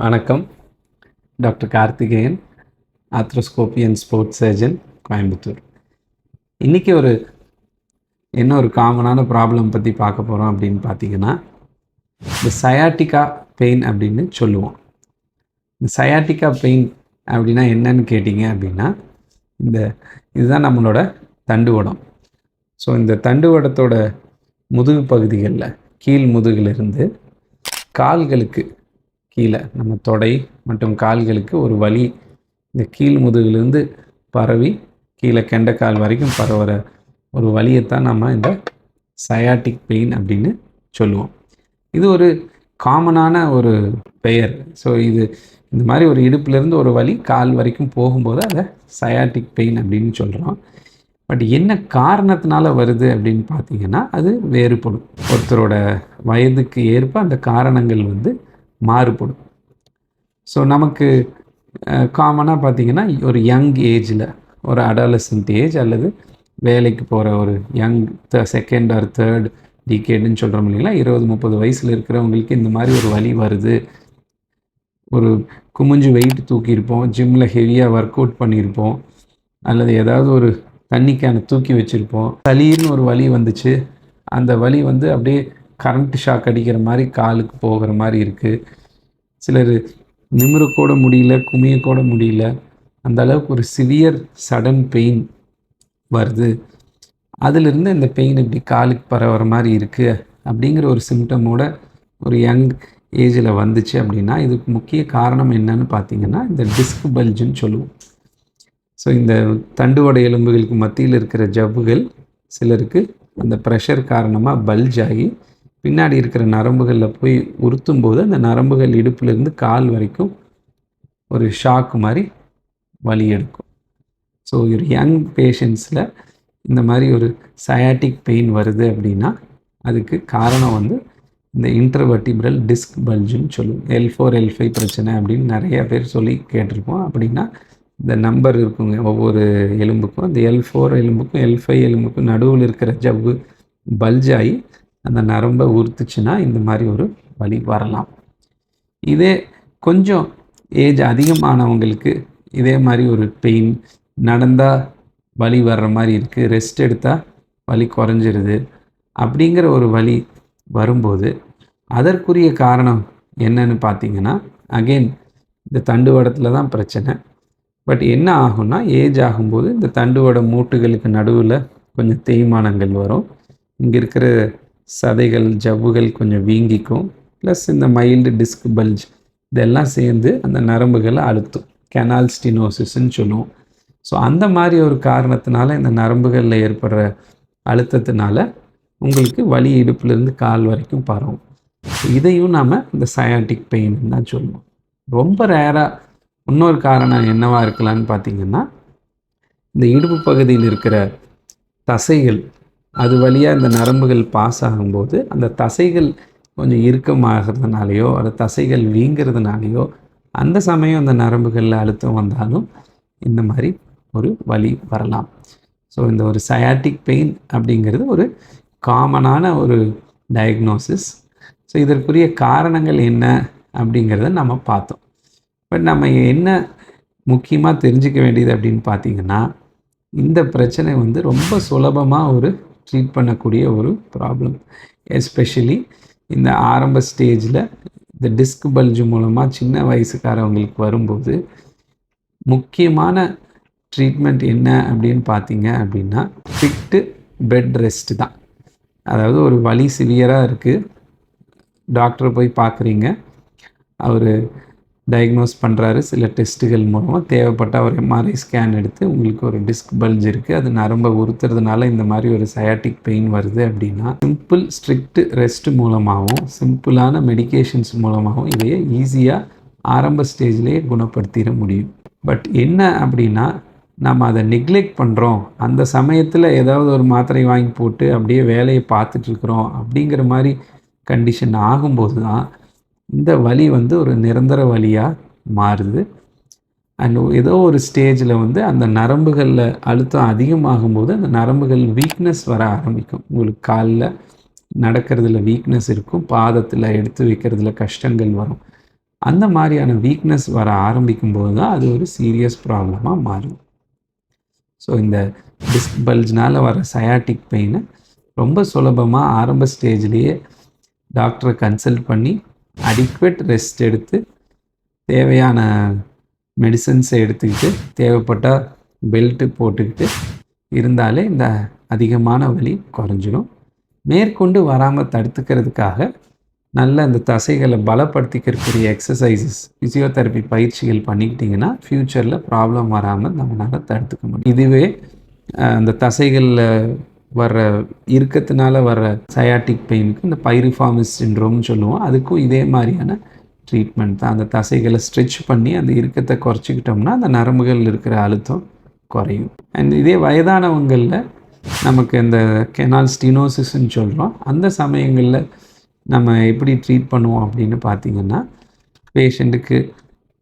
வணக்கம். Doctor Karthikeyan, arthroscopy and sports surgeon, Coimbatore. இன்றைக்கி என்ன ஒரு காமனான ப்ராப்ளம் பற்றி பார்க்க போகிறோம் அப்படின்னு பார்த்தீங்கன்னா, இந்த சயாட்டிகா பெயின் அப்படின்னு சொல்லுவோம். இந்த சயாட்டிகா பெயின் அப்படின்னா என்னன்னு கேட்டிங்க அப்படின்னா, இதுதான் நம்மளோட தண்டுவடம். ஸோ இந்த தண்டுவடத்தோட முதுகு பகுதிகளில் கீழ் முதுகிலிருந்து கால்களுக்கு கீழே நம்ம தொடை மற்றும் கால்களுக்கு ஒரு வலி இந்த கீழ் முதுகிலிருந்து பரவி கீழே கெண்டைக்கால் வரைக்கும் பரவுற ஒரு வலியைத்தான் நம்ம இந்த சயாட்டிக் பெயின் அப்படின்னு சொல்லுவோம். இது ஒரு காமனான ஒரு பெயர். ஸோ இந்த மாதிரி ஒரு இடுப்புலேருந்து ஒரு வலி கால் வரைக்கும் போகும்போது அதை சயாட்டிக் பெயின் அப்படின்னு சொல்கிறோம். பட் என்ன காரணத்தினால வருது அப்படின்னு பார்த்தீங்கன்னா அது வேறுபடும். ஒருத்தரோட வயதுக்கு ஏற்ப அந்த காரணங்கள் மாறுபடும். ஸோ நமக்கு காமனாக பார்த்திங்கன்னா ஒரு யங் ஏஜில் ஒரு அடாலசன்ட் ஏஜ் அல்லது வேலைக்கு போகிற ஒரு யங் செகண்ட் ஆர் தேர்ட் டிகேடுன்னு சொல்கிறோம் இல்லைங்களா, 20-30 வயசில் இருக்கிறவங்களுக்கு இந்த மாதிரி ஒரு வலி வருது. ஒரு குமிஞ்சு வெயிட் தூக்கியிருப்போம், ஜிம்மில் ஹெவியாக ஒர்க் அவுட் பண்ணியிருப்போம், அல்லது ஏதாவது ஒரு தண்ணி கேனை தூக்கி வச்சுருப்போம், சளின்னு ஒரு வலி வந்துச்சு. அந்த வலி அப்படியே கரண்ட் ஷாக் அடிக்கிற மாதிரி காலுக்கு போகிற மாதிரி இருக்குது. சிலர் நிமிரக்கூட முடியல, குமியக்கூட முடியல, அந்த அளவுக்கு ஒரு சிவியர் சடன் பெயின் வருது. அதிலிருந்து இந்த பெயின் இப்படி காலுக்கு பரவுற மாதிரி இருக்குது அப்படிங்கிற ஒரு சிம்டமோட ஒரு யங் ஏஜில் வந்துச்சு அப்படின்னா இதுக்கு முக்கிய காரணம் என்னன்னு பார்த்தீங்கன்னா இந்த டிஸ்க் பல்ஜுன்னு சொல்லுவோம். ஸோ இந்த தண்டுவட எலும்புகளுக்கு மத்தியில் இருக்கிற ஜவ்வுகள் சிலருக்கு அந்த ப்ரெஷர் காரணமாக பல்ஜ் ஆகி பின்னாடி இருக்கிற நரம்புகளில் போய் உறுத்தும் போது அந்த நரம்புகள் இடுப்புலேருந்து கால் வரைக்கும் ஒரு ஷாக்கு மாதிரி வலி எடுக்கும். ஸோ ஒரு யங் பேஷண்ட்ஸில் இந்த மாதிரி ஒரு சயாட்டிக் பெயின் வருது அப்படின்னா அதுக்கு காரணம் இந்த இன்டர்வர்டிபிரல் டிஸ்க் பல்ஜுன்னு சொல்லுவோம். L4 L5 பிரச்சனை அப்படின்னு நிறைய பேர் சொல்லி கேட்டிருப்போம். அப்படின்னா இந்த நம்பர் இருக்குங்க ஒவ்வொரு எலும்புக்கும். இந்த L4 எலும்புக்கும் L5 எலும்புக்கும் நடுவில் இருக்கிற ஜவ்வு பல்ஜ் ஆகி அந்த நரம்பை உறுத்துச்சுன்னா இந்த மாதிரி ஒரு வலி வரலாம். இதே கொஞ்சம் ஏஜ் அதிகமானவங்களுக்கு இதே மாதிரி ஒரு பெயின் நடந்தால் வலி வர்ற மாதிரி இருக்குது, ரெஸ்ட் எடுத்தால் வலி குறைஞ்சிருது அப்படிங்கிற ஒரு வலி வரும்போது அதற்குரிய காரணம் என்னன்னு பார்த்தீங்கன்னா அகெயின் இந்த தண்டுவடத்தில் தான் பிரச்சனை. பட் என்ன ஆகும்னா ஏஜ் ஆகும்போது இந்த தண்டுவட மூட்டுகளுக்கு நடுவில் கொஞ்சம் தேய்மானங்கள் வரும். இங்கே இருக்கிற சதைகள் ஜவ்வுகள் கொஞ்சம் வீங்கிக்கும். ப்ளஸ் இந்த மைல்டு டிஸ்க் பல்ஜ் இதெல்லாம் சேர்ந்து அந்த நரம்புகளை அழுத்தும். கெனால் ஸ்டினோசிஸ்ன்னு சொல்லுவோம். ஸோ அந்த மாதிரி ஒரு காரணத்தினால இந்த நரம்புகளில் ஏற்படுற அழுத்தத்தினால உங்களுக்கு வலி இடுப்புலேருந்து கால் வரைக்கும் பரவும். இதையும் நாம் இந்த சயாட்டிக் பெயின் தான் சொல்லுவோம். ரொம்ப ரேராக இன்னொரு காரணம் என்னவாக இருக்கலான்னு பார்த்தீங்கன்னா இந்த இடுப்பு பகுதியில் இருக்கிற தசைகள் அது வழியாக இந்த நரம்புகள் பாஸ் ஆகும்போது அந்த தசைகள் கொஞ்சம் இறுக்கமாகிறதுனாலையோ அந்த தசைகள் வீங்கிறதுனாலையோ அந்த சமயம் அந்த நரம்புகளில் அழுத்தம் வந்தாலும் இந்த மாதிரி ஒரு வலி வரலாம். ஸோ இந்த ஒரு சயாட்டிக் பெயின் அப்படிங்கிறது ஒரு காமனான ஒரு டயக்னோசிஸ். ஸோ இதற்குரிய காரணங்கள் என்ன அப்படிங்கிறத நம்ம பார்த்தோம். பட் நம்ம என்ன முக்கியமாக தெரிஞ்சுக்க வேண்டியது அப்படின்னு பார்த்திங்கன்னா இந்த பிரச்சனை ரொம்ப சுலபமாக ஒரு ட்ரீட் பண்ணக்கூடிய ஒரு ப்ராப்ளம். எஸ்பெஷலி இந்த ஆரம்ப ஸ்டேஜில் இந்த டிஸ்க் பல்ஜு மூலமாக சின்ன வயசுக்காரவங்களுக்கு வரும்போது முக்கியமான ட்ரீட்மெண்ட் என்ன அப்படின்னு பார்த்தீங்க அப்படின்னா ஃபிட்டு பெட் ரெஸ்ட் தான். அதாவது ஒரு வலி சிவியராக இருக்குது, டாக்டரை போய் பார்க்குறீங்க, அவர் டயக்னோஸ் பண்ணுறாரு, சில டெஸ்ட்டுகள் மூலமாக தேவைப்பட்டால் ஒரு எம்ஆர்ஐ ஸ்கேன் எடுத்து உங்களுக்கு ஒரு டிஸ்க் பல்ஜ் இருக்குது, அது நரம்பை உறுத்துறதுனால இந்த மாதிரி ஒரு சயாட்டிக் பெயின் வருது அப்படின்னா சிம்பிள் ஸ்ட்ரிக்ட் ரெஸ்ட் மூலமாகவும் சிம்பிளான மெடிகேஷன்ஸ் மூலமாகவும் இதையே ஈஸியாக ஆரம்ப ஸ்டேஜ்லேயே குணப்படுத்திட முடியும். பட் என்ன அப்படின்னா நம்ம அதை நெக்லெக்ட் பண்ணுறோம், அந்த சமயத்தில் ஏதாவது ஒரு மாத்திரை வாங்கி போட்டு அப்படியே வேலையை பார்த்துட்ருக்குறோம் அப்படிங்கிற மாதிரி கண்டிஷன் ஆகும்போது தான் இந்த வலி ஒரு நிரந்தர வலியாக மாறுது. அண்ட் ஏதோ ஒரு ஸ்டேஜில் அந்த நரம்புகளில் அழுத்தம் அதிகமாகும்போது அந்த நரம்புகள் வீக்னஸ் வர ஆரம்பிக்கும். உங்களுக்கு காலில் நடக்கிறதுல வீக்னஸ் இருக்கும், பாதத்தில் எடுத்து வைக்கிறதுல கஷ்டங்கள் வரும். அந்த மாதிரியான வீக்னஸ் வர ஆரம்பிக்கும் போது தான் அது ஒரு சீரியஸ் ப்ராப்ளமாக மாறும். ஸோ இந்த டிஸ்க் பல்ஜ்னால் வர சயாட்டிக் பெயினை ரொம்ப சுலபமாக ஆரம்ப ஸ்டேஜ்லேயே டாக்டரை கன்சல்ட் பண்ணி அடிக்வேட் ரெஸ்ட் எடுத்து தேவையான மெடிசன்ஸை எடுத்துக்கிட்டு தேவைப்பட்டால் பெல்ட்டு போட்டுக்கிட்டு இருந்தாலே இந்த அதிகமான வலி குறைஞ்சிடும். மேற்கொண்டு வராமல் தடுத்துக்கிறதுக்காக நல்ல இந்த தசைகளை பலப்படுத்திக்கிறக்கூடிய எக்ஸசைசஸ், ஃபிசியோதெரப்பி பயிற்சிகள் பண்ணிக்கிட்டிங்கன்னா ஃப்யூச்சரில் ப்ராப்ளம் வராமல் நம்மளால் தடுத்துக்க முடியும். இதுவே அந்த தசைகளில் வர்ற இறுக்கத்தினால வர்ற சயாட்டிக் பெயினுக்கு இந்த பைரிஃபார்மிஸ் சிண்ட்ரோம்னு சொல்லுவோம். அதுக்கும் இதே மாதிரியான ட்ரீட்மெண்ட் தான். அந்த தசைகளை ஸ்ட்ரெச் பண்ணி அந்த இறுக்கத்தை குறைச்சிக்கிட்டோம்னா அந்த நரம்புகள் இருக்கிற அழுத்தம் குறையும். அண்ட் இதே வயதானவங்களில் நமக்கு இந்த கெனால் ஸ்டினோசிஸ்ன்னு சொல்கிறோம். அந்த சமயங்களில் நம்ம எப்படி ட்ரீட் பண்ணுவோம் அப்படின்னு பார்த்திங்கன்னா, பேஷண்ட்டுக்கு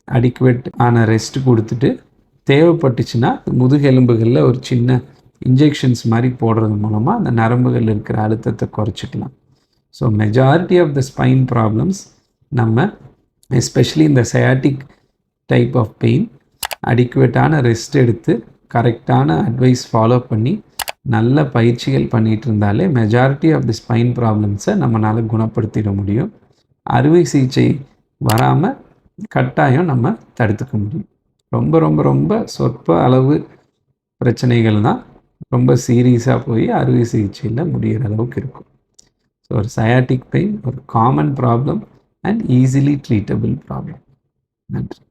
அடிக்குவேட் ஆன ரெஸ்ட் கொடுத்துட்டு தேவைப்பட்டுச்சுன்னா முதுகெலும்புகளில் ஒரு சின்ன இன்ஜெக்ஷன்ஸ் மாதிரி போடுறது மூலமாக அந்த நரம்புகள் இருக்கிற அழுத்தத்தை குறைச்சிக்கலாம். So majority of the spine problems நம்ம எஸ்பெஷலி இந்த சயாட்டிக் டைப் ஆஃப் பெயின் அடிக்குவேட்டான ரெஸ்ட் எடுத்து கரெக்டான அட்வைஸ் ஃபாலோ பண்ணி நல்ல பயிற்சிகள் பண்ணிகிட்டு இருந்தாலே மெஜாரிட்டி ஆஃப் தி ஸ்பைன் ப்ராப்ளம்ஸை நம்மளால் குணப்படுத்திட முடியும். அறுவை சிகிச்சை வராமல் கட்டாயம் நம்ம தடுத்துக்க முடியும். ரொம்ப ரொம்ப ரொம்ப சொற்ப அளவு பிரச்சனைகள் தான் ரொம்ப சீரியஸாக போய் அறுவை சிகிச்சையில் முடிகிற அளவுக்கு இருக்கும். ஸோ ஒரு சயாட்டிக் பெயின் ஒரு common problem and easily treatable problem. நன்றி.